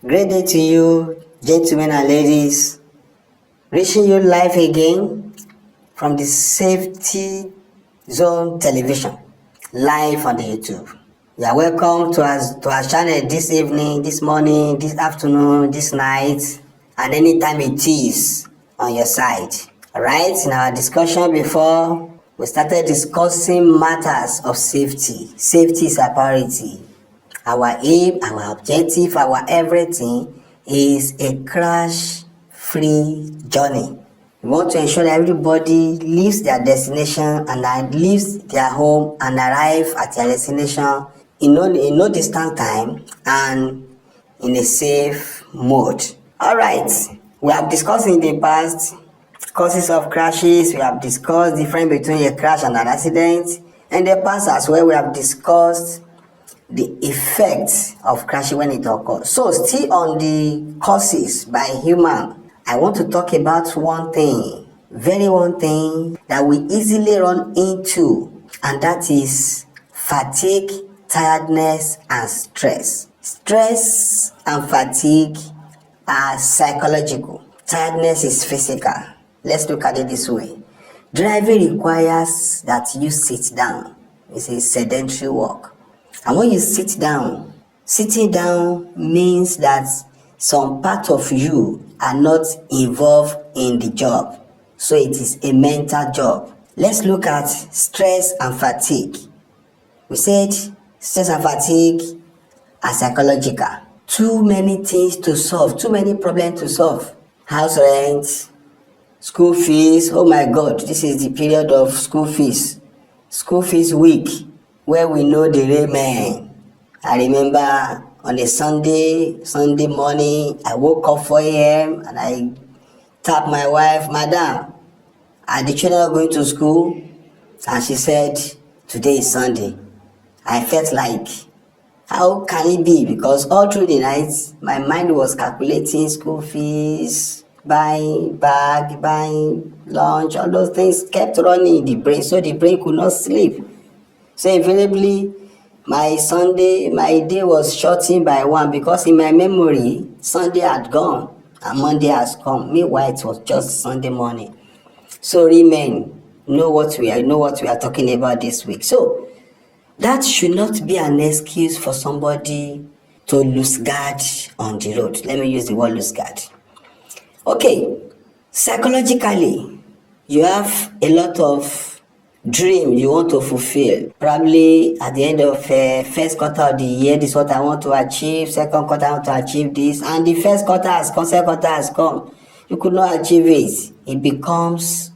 Great day to you, gentlemen and ladies. Reaching you live again from the Safety Zone Television, live on the YouTube. You are welcome to our channel this evening, this morning, this afternoon, this night, and anytime it is on your side. Alright, in our discussion before, we started discussing matters of safety. Safety is a priority. Our aim, our objective, our everything is a crash-free journey. We want to ensure that everybody leaves their destination and leaves their home and arrive at their destination in no distant time and in a safe mode. Alright, we have discussed in the past causes of crashes. We have discussed the difference between a crash and an accident. In the past as well, we have discussed the effects of crashing when it occurs. So still on the causes by human, I want to talk about one thing that we easily run into, and that is fatigue, tiredness, and stress. Stress and fatigue are psychological. Tiredness is physical. Let's look at it this way. Driving requires that you sit down. It's a sedentary work. And when you sit down, sitting down means that some part of you are not involved in the job. So it is a mental job. Let's look at stress and fatigue. We said stress and fatigue are psychological. Too many things to solve, too many problems to solve. House rent, school fees. Oh my God, this is the period of school fees. School fees week, where we know the real man. I remember on a Sunday morning, I woke up 4 a.m. and I tapped my wife, "Madam, are the children going to school?" And she said, "Today is Sunday." I felt like, how can it be? Because all through the night, my mind was calculating school fees, buying bag, buying lunch, all those things kept running in the brain, so the brain could not sleep. So invariably, my day was shortened by one, because in my memory, Sunday had gone and Monday has come. Meanwhile, it was just Sunday morning. So remain, know what we are talking about this week. So that should not be an excuse for somebody to lose guard on the road. Let me use the word lose guard. Okay, psychologically, you have a lot of dream you want to fulfill. Probably at the end of first quarter of the year, this is what I want to achieve. Second quarter, I want to achieve this. And the first quarter has come, second quarter has come. You could not achieve it. It becomes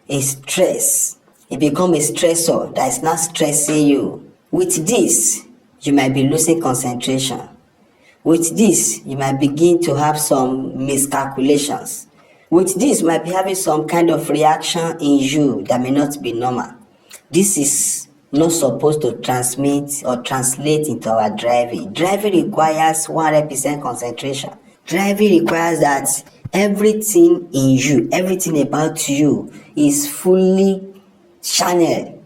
a stress. It becomes a stressor that is not stressing you. With this, you might be losing concentration. With this, you might begin to have some miscalculations. With this, you might be having some kind of reaction in you that may not be normal. This is not supposed to transmit or translate into our driving. Driving requires 100% concentration. Driving requires that everything in you, everything about you is fully channeled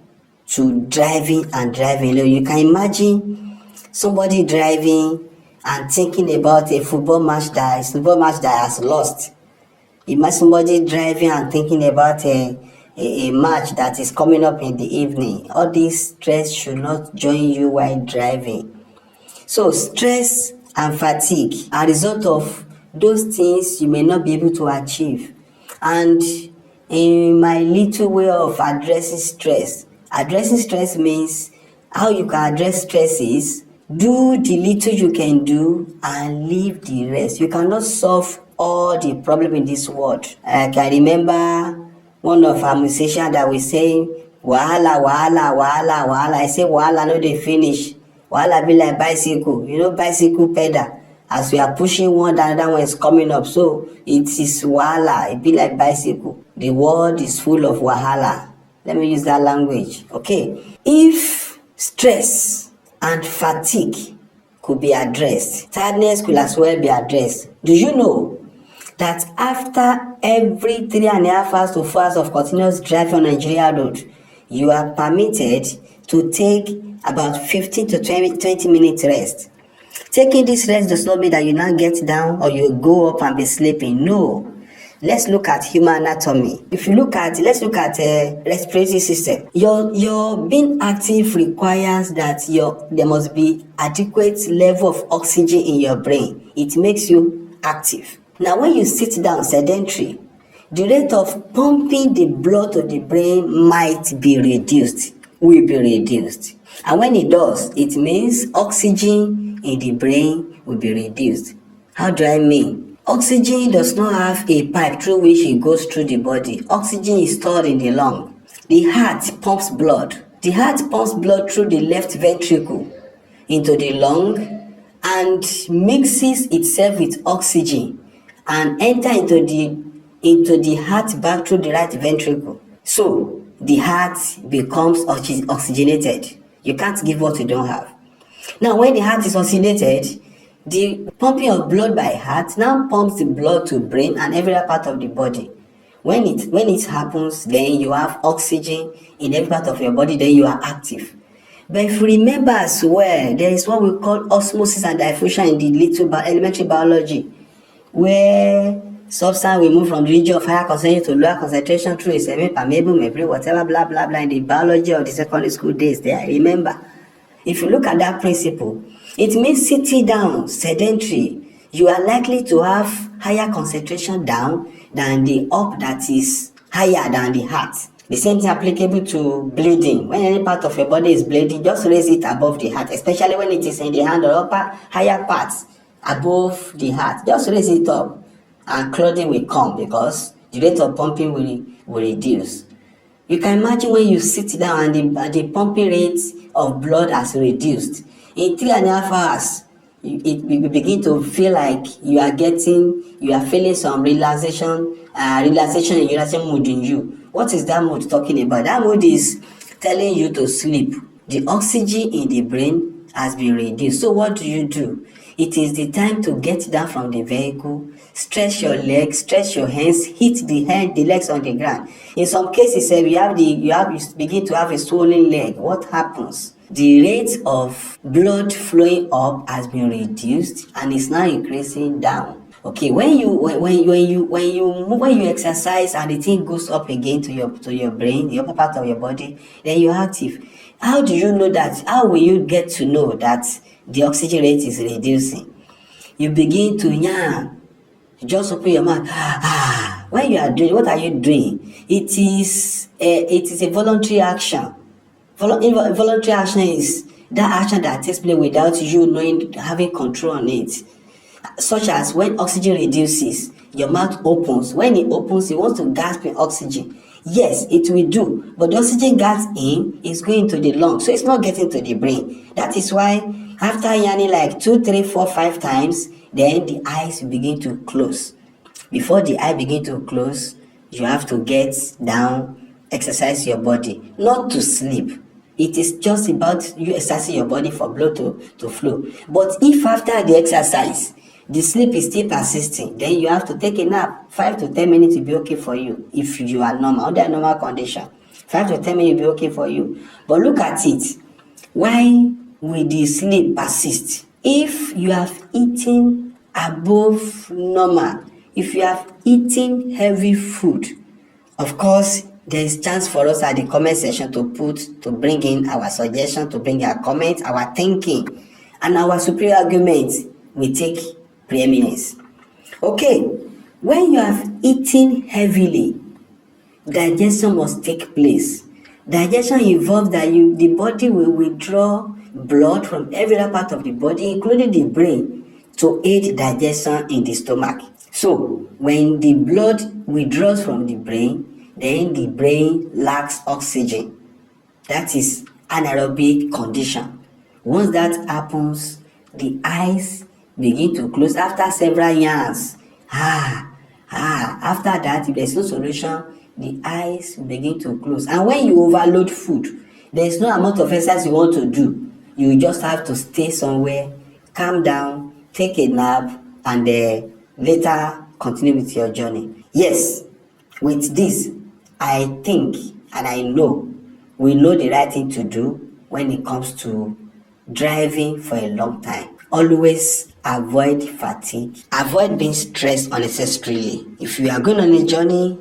to driving and driving. You can imagine somebody driving and thinking about a football match that has lost. Imagine somebody driving and thinking about a match that is coming up in the evening. All this stress should not join you while driving. So stress and fatigue are a result of those things you may not be able to achieve. And in my little way of addressing stress means how you can address stress is do the little you can do and leave the rest. You cannot solve all the problem in this world. I can remember one of our musicians that we say, wahala, wahala, wahala, wahala. I say wahala no dey finish. Wahala be like bicycle. You know bicycle pedal. As we are pushing one, another one is coming up. So it is wahala. It be like bicycle. The world is full of wahala. Let me use that language. Okay. If stress and fatigue could be addressed, tiredness could as well be addressed. Do you know that after every 3.5 hours to 4 hours of continuous driving on Nigeria road, you are permitted to take about 15 to 20 minutes rest? Taking this rest does not mean that you now get down or you go up and be sleeping. No. Let's look at human anatomy. Let's look at respiratory system. Your being active requires that there must be adequate level of oxygen in your brain. It makes you active. Now, when you sit down sedentary, the rate of pumping the blood to the brain might be reduced, will be reduced. And when it does, it means oxygen in the brain will be reduced. How do I mean? Oxygen does not have a pipe through which it goes through the body. Oxygen is stored in the lung. The heart pumps blood. The heart pumps blood through the left ventricle into the lung and mixes itself with oxygen and enter into the heart back through the right ventricle. So the heart becomes oxygenated. You can't give what you don't have. Now, when the heart is oxygenated, the pumping of blood by heart now pumps the blood to brain and every other part of the body. When it happens, then you have oxygen in every part of your body, then you are active. But if you remember as well, there is what we call osmosis and diffusion in the elementary biology, where substance will move from the region of higher concentration to lower concentration through a semi-permeable membrane, whatever, blah, blah, blah, in the biology of the secondary school days there. Remember, if you look at that principle, it means sitting down, sedentary, you are likely to have higher concentration down than the up that is higher than the heart. The same thing applicable to bleeding. When any part of your body is bleeding, just raise it above the heart, especially when it is in the hand or upper higher parts above the heart. Just raise it up and clothing will come because the rate of pumping will reduce. You can imagine when you sit down and the pumping rate of blood has reduced. In 3.5 hours, you begin to feel like you are feeling some relaxation mood in you. What is that mood talking about? That mood is telling you to sleep. The oxygen in the brain has been reduced. So what do? It is the time to get down from the vehicle, stretch your legs, stretch your hands, hit the legs on the ground. In some cases, you begin to have a swollen leg. What happens? The rate of blood flowing up has been reduced and is now increasing down. Okay, when you exercise and the thing goes up again to your brain, the upper part of your body, then you're active. How do you know that? How will you get to know that the oxygen rate is reducing? You begin to yawn. You just open your mouth. When you are doing, what are you doing? It is a voluntary action. Voluntary action is that action that takes place without you having control on it. Such as when oxygen reduces, your mouth opens. When it opens, you want to gasp in oxygen. Yes, it will do, but the oxygen gas in is going to the lungs, so it's not getting to the brain. That is why after yawning like 2, 3, 4, 5 times, then the eyes will begin to close. Before the eye begin to close, you have to get down, exercise your body, not to sleep. It is just about you exercising your body for blood to flow. But if after the exercise, the sleep is still persisting, then you have to take a nap. 5 to 10 minutes will be okay for you if you are normal, under normal condition. 5 to 10 minutes will be okay for you. But look at it. Why will the sleep persist? If you have eaten above normal, if you have eaten heavy food, of course, there is chance for us at the comment section to bring in our suggestion, to bring our comments, our thinking, and our superior arguments will take preeminence. Okay, when you have eaten heavily, digestion must take place. Digestion involves that the body will withdraw blood from every other part of the body, including the brain, to aid digestion in the stomach. So, when the blood withdraws from the brain, then the brain lacks oxygen. That is anaerobic condition. Once that happens, the eyes begin to close after several years. After that, if there's no solution, the eyes begin to close. And when you overload food, there's no amount of exercise you want to do. You just have to stay somewhere, calm down, take a nap, and later continue with your journey. Yes, with this, I think and I know we know the right thing to do when it comes to driving for a long time. Always avoid fatigue. Avoid being stressed unnecessarily. If you are going on a journey,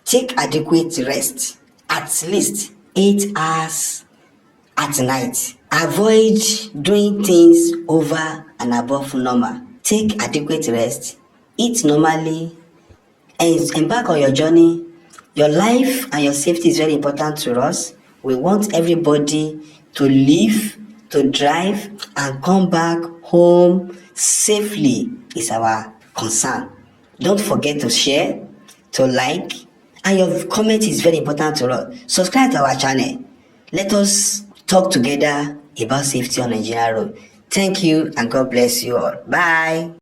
take adequate rest, at least 8 hours at night. Avoid doing things over and above normal. Take adequate rest, eat normally, and embark on your journey. Your life and your safety is very important to us. We want everybody to live, to drive, and come back home safely is our concern. Don't forget to share, to like, and your comment is very important to us. Subscribe to our channel. Let us talk together about safety on Nigerian road. Thank you and God bless you all. Bye.